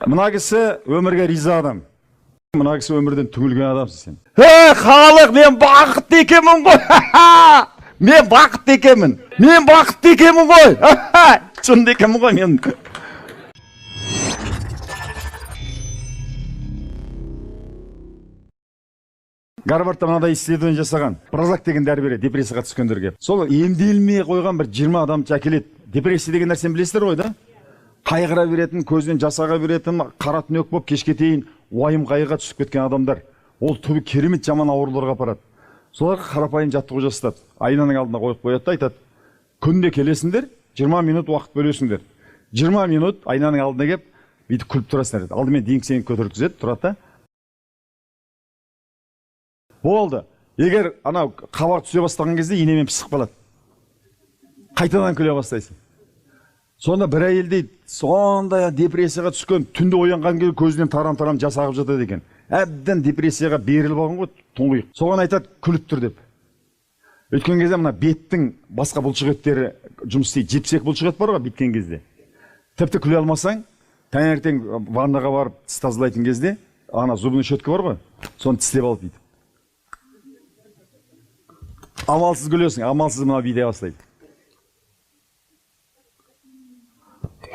Мына кісі өмірге риза адам. Мына кісі өмірден түңілген адамсың сен. Халық, мен бақытты екенмін ғой. Мен бақытты екенмін. Мен бақытты екенмін ғой. Шынды екенмін ғой мен. Гарвардта мынадай исследование жасаған. Прозак деген дәрі береді депрессияға түскендерге. Сол емделмей қойған бір 20 адам әкеледі. Депрессия деген нәрсені білесіздер ғой да? Қайғыра беретін, көзінен жасаға беретін, қара түнек болып кешке дейін уайым қайғыға түсіп кеткен адамдар. Ол түбі керемет жаман ауруларға апарады. Соларға қарапайым жаттығу жасатады. Айнаның алдына қойып қояды да айтады: күнде келесіңдер, 20 минут уақыт бөлесіңдер. 20 минут айнаның алдына келіп, бүйтіп күліп тұрасыңдар. Алдымен деңсені көтерткізеді, тұрады да. Болды. Егер анау қабақ түсе бастаған кезде инемен пысық қалады. Қайтадан күле бастайсың. Сонда бір әйел дейді, сондай депрессияға түскен, түнде оянған кезде көзінен тарам-тарам жас ағып жатады екен. Әбден депрессияға беріліп алған ғой, тұңғиық. Соған айтады, күліп тұр деп. Өткен кезде мына беттің басқа бұлшық еттері жұмыс істейді. Жіпсек бұлшық ет бар ғой біткен кезде. Тіпті күле алмасаң, таңертең ваннаға барып тіс тазалайтын кезде, ана зубный щетка бар ғой, соны тістеп алып дейді. Амалсыз күлесің, амалсыз мына бидай бастайды.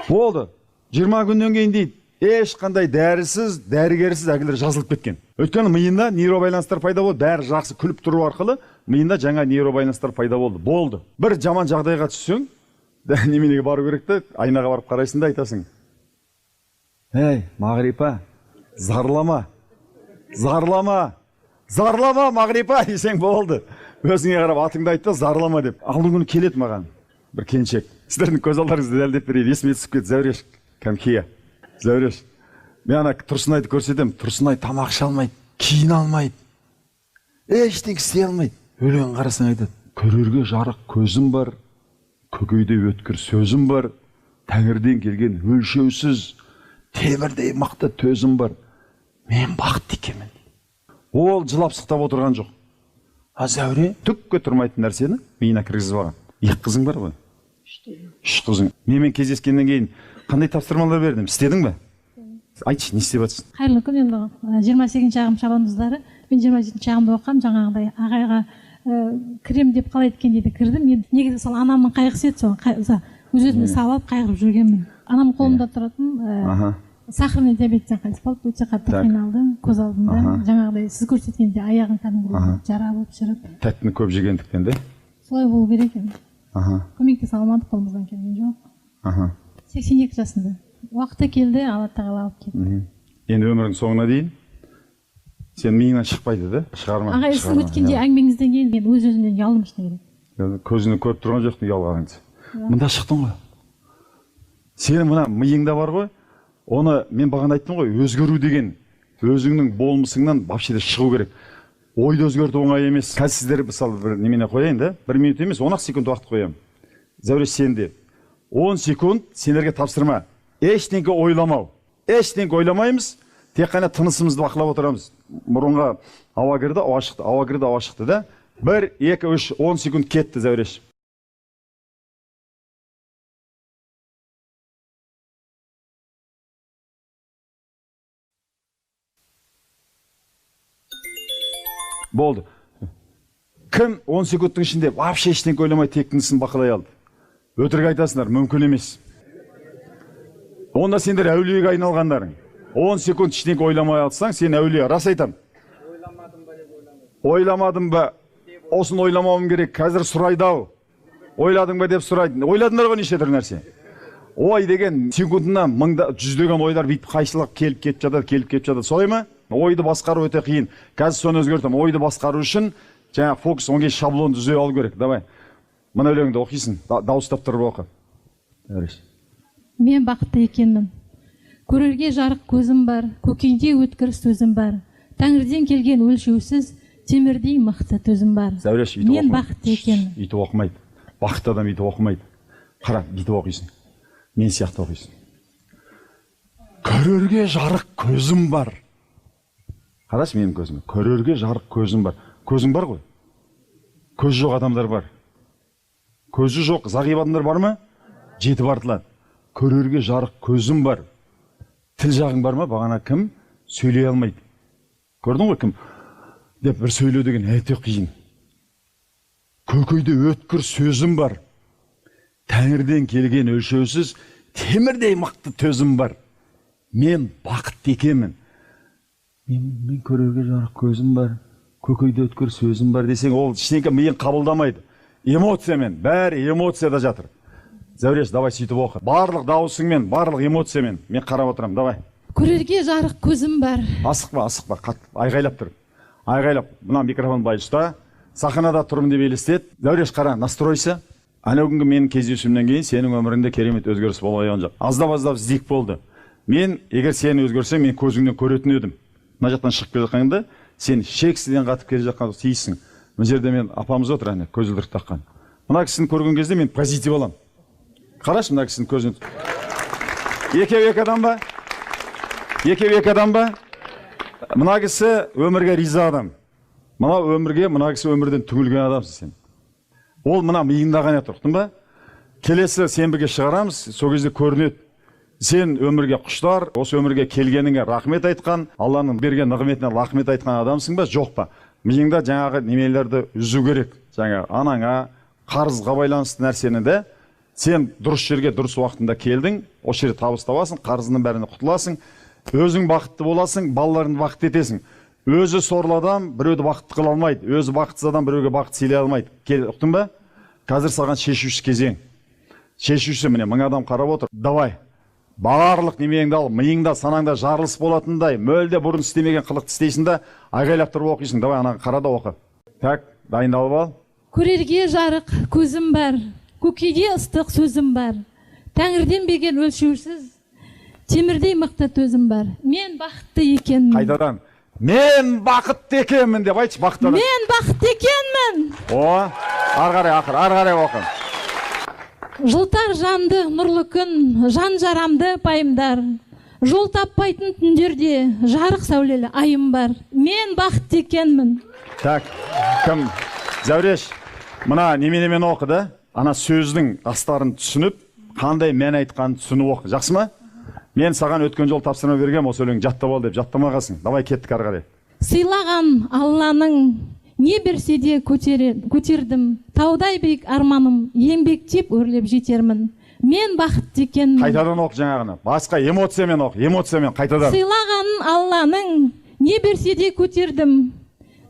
Болды. 20 күннен кейін дейді, ешқандай дәрісіз, дәрігерсіз әкелер жазылып кеткен. Өйткені миында нейробайланыстар пайда болды, бәрі жақсы күліп тұру арқылы миында жаңа нейробайланыстар пайда болды. Болды. Бір жаман жағдайға түссең, неменеге бару керек те, айнаға барып қарайсың да айтасың: "Ей, Мағрипа, зарлама. Зарлама. Зарлама, Мағрипа" десең болды. Өзіңе қарап атыңды айтты, зарлама деп. Алдың күні келеді маған бір келіншек. Сіздердің көз алдарыңызды дәлдеп берейін. Есіме түсіп кетті, Зәуреш, Камхия. Зәуреш. Мен ана Тұрсынайды көрсетем. Тұрсынай тамақ іше алмайды, киіне алмайды. Ештеңе істей алмайды. Өлең қарасаң айтады: "Көрерге жарық көзім бар, көкейде өткір сөзім бар, тәңірден келген өлшеусіз темірдей мықты төзім бар. Мен бақытты екенмін." Ол жылап сықтап отырған жоқ. Зәуре түкке тұрмайтын нәрсені миына кіргізіп алған. 2 қызың бар ғой? 3 қызың. Менімен кездескеннен кейін қандай тапсырмалар бердім? Істедің бе? Айтшы, не істеп жатсың? Қайырлы күн, енді 28 шағым шабандоздары. Мен 27 шағымда оқығам, жаңағыдай ағайға кірем деп қалай еткен дейді, кірдім. Мен негізі сол анамның қайғысы еді, сол өз-өзіме салып қайғырып жүргенмін. Анам қолымда тұратын сахарный диабеттен қайтыс болып, өте қатты қиналды, көз алдымда. Жаңағыдай сіз көрсеткенде аяғын кәдімгідей жара болып жүріп. Тәттіні көп жегендіктен де? Солай болу керек екен. Көмектесе алмадық, қолымыздан келген жоқ. 82 жасында. Уақыты келді, Алла тағала алып кетті. Енді өмірің соңына дейін сен миыңнан шықпайды да? Шығарма. Ағай, сіз өткенде әңгімеңізден кейін мен өз-өзімнен ұялдым шыны керек. Көзіңді көріп тұрған жоқтың ұялғаныңды. Мында шықтың ғой. Сенің мына миыңда бар ғой, оны мен бағана айттым ғой, өзгеру деген өзіңнің болмысыңнан вообще шығу керек. Ойды өзгерту оңай емес. Қазір сіздер мысалы бір немене қояйын да, 1 минут емес, 10 секунд уақыт қоямын. Зәуреш, сенде 10 секунд сендерге тапсырма. Ештеңе ойламау. Ештеңе ойламаймыз, тек қана тынысымызды бақылап отырамыз. Мұрынға ауа кірді, ауа шықты, ауа кірді, ауа шықты да. 1, 2, 3, 10 секунд кетті, Зәуреш. Болды. Кім 10 секундтың ішінде вообще ештеңе ойламай тек тынысын бақылай алды? Өтірік айтасыңдар, мүмкін емес. Онда сендер әулиеге айналғандарың. 10 секунд ештеңе ойламай алсаң, сен әулие. Рас айтам. Ойламадым ба? Осын ойламауым керек. Қазір сұрайды ау. Ойладың ба деп сұрайды. Ойладыңдар ғой неше түрлі нәрсе. Ой деген секундына жүздеген ойлар бүйтіп қайшылық келіп кетіп жатады. Солай ма? Ойды басқару өте қиын. Қазір соны өзгертем. Ойды басқару үшін жаңа фокус, оңай шаблон түзей алу керек. Давай. Мына өлеңді оқисың. Дауыстап тұрып оқы. Мен бақытты екенмін. Көрерге жарық көзім бар, көкейде өткір сөзім бар. Тәңірден келген өлшеусіз темірдей мықты төзім бар. Зәуреш, мен бақытты екенмін. Үйтіп оқымайды. Бақытты адам үйтіп оқымайды. Қара, бүйтіп оқисың. Мен сияқты оқисың. Көрерге жарық көзім бар. Қарашы менің көзіме. Көрерге жарық көзім бар. Көзің бар ғой? Көз жоқ адамдар бар. Көзі жоқ зағип адамдар бар ма? 7 артылады. Көрерге жарық көзім бар. тіл жағың бар ма? Бағана кім сөйлей алмайды. Көрдің ғой кім? Деп бір сөйлеу деген өте қиын. Көкейде өткір сөзім бар. Тәңірден келген өлшеусіз темірдей мықты төзім бар. Мен бақытты екенмін. Мен көрерге жарық көзім бар. Көкейде өткір сөзім бар десең, ол ештеңе миың қабылдамайды. Эмоциямен, бәрі эмоцияда жатыр. Зәуреш, давай сөйтіп оқы. Барлық дауысыңмен, барлық эмоциямен мен қарап отырамын, давай. Көрерге жарық көзім бар. Асықпа, айғайлап тұр. Айғайлап, мына микрофон былай ұста. Сахнада тұрмын деп елестет. Зәуреш, қара, настройся. Ана күнгі менің кездесуімнен кейін сенің өміріңде керемет өзгеріс болмай қойған жоқ. Аздап іздек болды. Мен, егер сені өзгерсем, мен көзіңнен көретін едім. Мына жақтан шығып келе жатқанда, сен шексізден қатып келе жатқан сейсің. Мына жерде мен апамыз отыр, әне, көзілдірік таққан. Мына кісіні көрген кезде мен позитив аламын. Қарашы, мына кісінің көзін. Екеу-екі адам ба? Екеу-екі адам ба? Мына кісі өмірге риза адам. Мына кісі өмірден түңілген адамсың сен. Ол мына миыңда ғана тұр, ұқтың ба? Келесі сенбіге шығарамыз, сол кезде көрінеді. Сен өмірге құштар, осы өмірге келгеніңе рахмет айтқан, Алланың берген нығметіне рахмет айтқан адамсың ба, жоқ па? Миыңда жаңағы немелерді үзу керек. Жаңағы анаңа, қарызға байланысты нәрсені де, сен дұрыс жерге дұрыс уақытында келдің, осы жерде табыс табасың, қарызының бәріне құтыласың, өзің бақытты боласың, балаларыңды бақытты етесің. Өзі сорлы адам біреуді бақытты қыла алмайды, өзі бақытсыз адам біреуге бақыт сыйлай алмайды. Ұқтың ба? Қазір саған шешуші кезең. Шешуші, міне 1000 адам қарап отыр. Давай. Барлық немеңді ал, миыңда, санаңда жарылыс болатындай, мөлде бұрын істемеген қылықты істейсің да, айғайлап тұрып оқисың. Давай, ана қара да оқы. Так, дайындалып ал. Көрерге жарық көзім бар, көкейде ыстық сөзім бар. Тәңірден берген өлшеусіз темірдей мықты төзім бар. Мен бақытты екенмін. Қайтадан. Мен бақытты екенмін деп айтшы, бақытты. Мен бақытты екенмін. О, ары қарай оқы. Жылтар жанды нұрлы күн, жан жарамды пайымдар. Жол таппайтын түндерде жарық сәулелі айым бар. Мен бақытты екенмін. Так, кім? Зәуреш, мына неменемен оқы да, ана сөздің астарын түсініп, қандай мен айтқанын түсініп оқы. Жақсы ма? Мен саған өткен жол тапсырма бергем, осы өлең жаттап ал деп жаттамағасың. Давай кеттік ары қарай. Сыйлаған Алланың не берсе де көтердім. Таудай биік арманым, еңбектеп өрлеп жетермін. Мен бақытты екенмін. Қайтадан оқы жаңағыны. Басқа эмоциямен оқы, эмоциямен қайтадан. Сыйлаған Алланың не берсе де көтердім.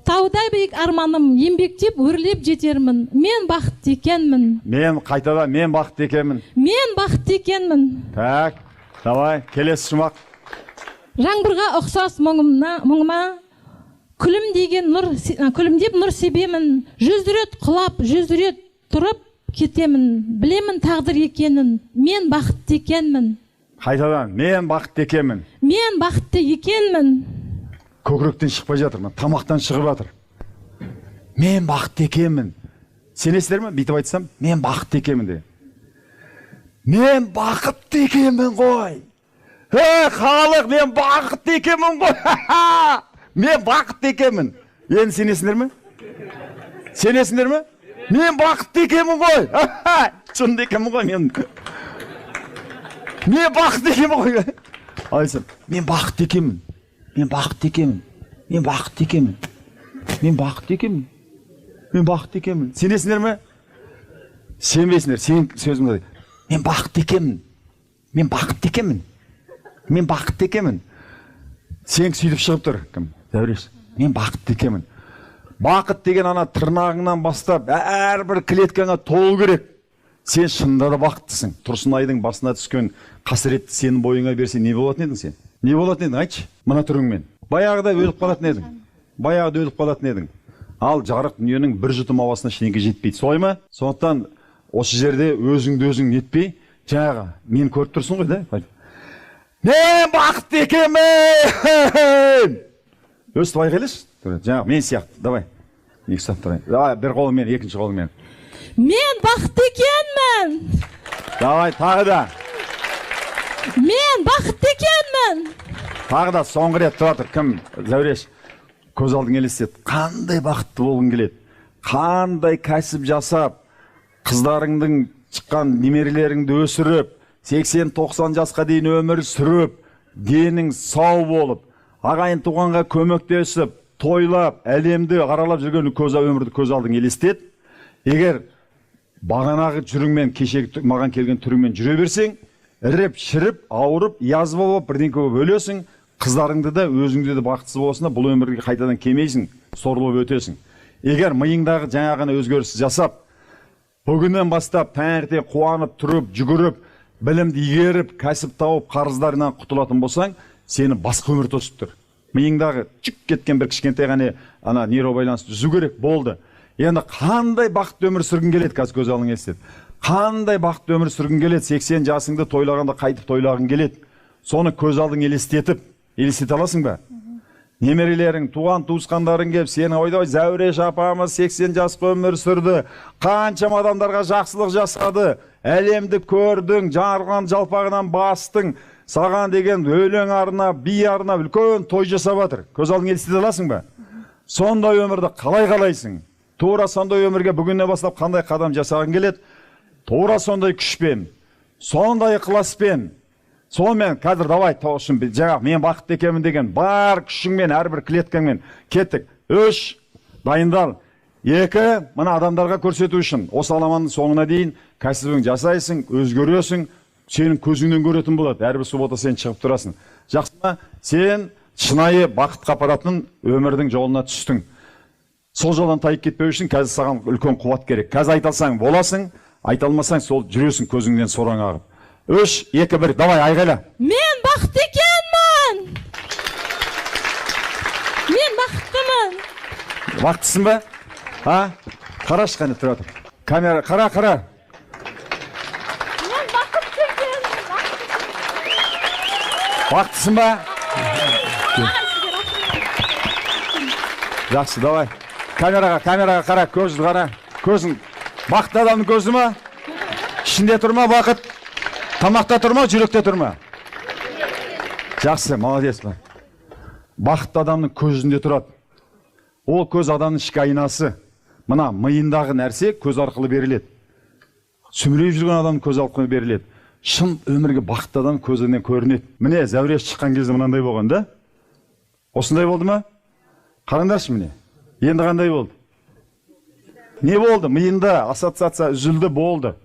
Таудай биік арманым, еңбектеп өрлеп жетермін. Мен бақытты екенмін. Мен қайтадан, мен бақытты екенмін. Мен бақытты екенмін. Так, давай, келесі жұмақ. Жаңбырға ұқсас мұңыма, күлімдеп нұр себемін. 100 рет құлап, 100 рет тұрып кетемін. Білемін тағдыр екенін. Мен бақытты екенмін. Қайтадан, мен бақытты екенмін. Мен бақытты екенмін. Көкіректен шықпай жатыр, тамақтан шығып жатыр. Мен бақытты екенмін. Сенесіздер ме? Бүйтіп айтсам, мен бақытты екенмін де. Мен бақытты екенмін ғой. Халық, мен бақытты екенмін ғой. Мен бақытты екенмін. Енді сенесіңдер ме? Сенесіңдер ме? Мен бақытты екенмін ғой. Шынды екенмін ғой мен. Мен бақытты екенмін ғой. Айтсам, мен бақытты екенмін. Мен бақытты екенмін. Мен бақытты екенмін. Мен бақытты екенмін. Мен бақытты екенмін. Сенесіңдер ме? Сенбейсіңдер. Сен сөзімді. Мен бақытты екенмін. Мен бақытты екенмін. Мен бақытты екенмін. Сен сөйтіп шығып тұр. Кім? Зәуреш. Мен бақытты екенмін. Бақыт деген ана тырнағыңнан бастап әрбір клеткаңа толу керек. Сен шынында да бақыттысың. Тұрсынайдың басына түскен қасіретті сенің бойыңа берсе, не болатын едің сен? Не болатын едің, айтшы, мына түріңмен. Баяғыда өліп қалатын едің. Баяғыда өліп қалатын едің. Ал жарық дүниенің бір жұтым ауасына ештеңеге жетпейді. Солай ма? Сондықтан осы жерде өзіңді өзің нетпей, жаңағы мен көріп тұрсың ғой да? Мен бақытты екенмін! Өстіп айқайлашы. Жаңағы мен сияқты. Давай. Екі ұстап тұрайын. Давай, бір қолымен, екінші қолымен. Мен бақытты екенмін. Давай, тағы да. Мен бақытты екенмін. Тағы да соңғы рет тұра тұр. Кім? Зәуреш. Көз алдың елестет. Қандай бақытты болғың келеді? Қандай кәсіп жасап, қыздарыңдың шыққан немерелеріңді өсіріп, 80-90 жасқа дейін өмір сүріп, денің сау болып, ағайын туғанға көмектесіп, тойлап, әлемді аралап жүрген өмірді көз алдың елестет. Егер бағанағы жүріңмен, кешегі маған келген түріңмен жүре берсең, іріп, шіріп, ауырып, язва болып, бірдеңке болып өлесің, қыздарыңды да, өзіңді де бақытсыз болсына, бұл өмірге қайтадан келмейсің, сорлып өтесің. Егер миыңдағы жаңағына өзгеріс жасап, бүгіннен бастап таңертең қуанып тұрып, жүгіріп, білімді игеріп, кәсіп тауып, қарыздарынан құтылатын болсаң, сені басқа өмір тосып тұр. Миыңдағы жүк кеткен бір кішкентай ғана нейробайланысты үзу керек, болды. Енді қандай бақытты өмір сүргің келеді, қазір көз алдыңа елестет. Қандай бақытты өмір сүргің келеді, 80 жасыңды тойлағанда қайтып тойлағың келеді. Соны көз алдың елестете аласың ба? Немерелерің, туған туысқандарың келіп, сені ойда, Зәуреш апамыз 80 жасқа өмір сүрді, қаншама адамдарға жақсылық жасады, әлемді көрдің, жарған жалпағынан бастың, саған деген өлең арна, би арна, үлкен той жасап жатыр. Көз алдың елестете аласың ба? Сондай өмірді қалай қалайсың? Тура сондай өмірге бүгіннен бастап қандай қадам жасағың келеді? Тура сондай күшпен, сондай ықыласпен, сонымен қазір давай тоғышын, жаңа мен бақытты екенмін деген бар күшіңмен, әрбір клеткаңмен кеттік. 3, дайындал. 2, мына адамдарға көрсету үшін осы аламанның соңына дейін кәсібің жасайсың, өзгересің, сенің көзіңнен көретін болады. Әрбір суббота сен шығып тұрасың. Жақсы ма? Сен шынайы бақытқа апаратын өмірдің жолына түстің. Сол жолдан тайып кетпеу үшін қазір саған үлкен қуат керек. Қазір айта алсаң боласың, айта алмасаң сол жүресің көзіңнен сораң ағып. 3, 2, 1, давай айғайла. Мен бақытты екенмін. Мен бақыттымын. Бақыттысың ба? Қарашы қане тұра тұр. Камера, қара. Мен бақытты екенмін. Бақыттысың ба? Жақсы, давай. Камераға қара, көзді қара. Көзің, бақытты адамның көзі ма? Ішінде тұрма бақыт? Тамақта тұрма, жүректе тұрма? Жақсы, молодец ба. Бақытты адамның көзінде тұрады. Ол көз адамның ішкі айнасы. Мына миындағы нәрсе көз арқылы беріледі. Сүмірейіп жүрген адамның көз арқылы беріледі. Шын өмірге бақытты адам көзінен көрінеді. Міне, Зәуреш шыққан кезде мынандай болған да? Осындай болды ма? Қараңдаршы міне. Енді қандай болды? Не болды? Миында ассоциация үзілді, болды.